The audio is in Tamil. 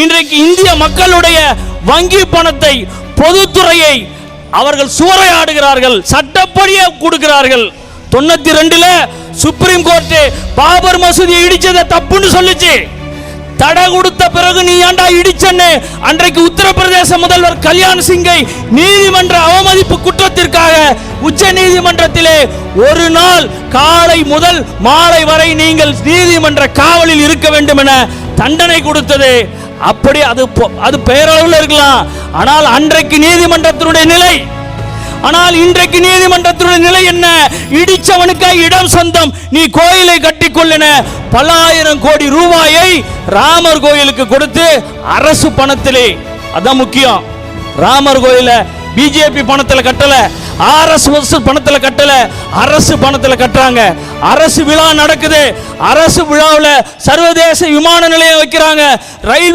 இன்றைக்கு இந்திய மக்களுடைய வங்கி பணத்தை, பொதுத்துறையை அவர்கள் சூறையாடுகிறார்கள், சட்டப்படியே கொடுக்கிறார்கள். 92 சுப்ரீம் கோர்ட் பாபர் மசூதியை இடிச்சதை தப்புன்னு சொல்லுச்சு. தடை கொடுத்த பிறகு நீ ஏண்டா இடிச்சன்னு அன்றைக்கு உத்தரப்பிரதேச முதல்வர் கல்யாண் சிங்கை நீதிமன்ற அவமதிப்பு குற்றத்திற்காக உச்ச நீதிமன்றத்திலே ஒரு நாள் காலை முதல் மாலை வரை நீங்கள் நீதிமன்ற காவலில் இருக்க வேண்டும் என தண்டனை கொடுத்தது. அப்படி அது பெயரளவில் இருக்கலாம். ஆனால் அன்றைக்கு நீதிமன்றத்தினுடைய நிலை, ஆனால் இன்றைக்கு நீதிமன்றத்தினுடைய நிலை என்ன? இடிச்சவனுக்கு இடம் சொந்தம், நீ கோயிலை கட்டிக்கொள்ளன பல ஆயிரம் கோடி ரூபாயை ராமர் கோயிலுக்கு கொடுத்து அரசு பணத்திலே, அதான் முக்கியம். ராமர் கோயில பிஜேபி பணத்துல கட்டல, RSS பணத்துல கட்டல, அரசு பணத்துல கட்டுறாங்க. அரசு விழா நடக்குது, அரசு விழாவில் சர்வதேச விமான நிலையம் வைக்கிறாங்க, ரயில்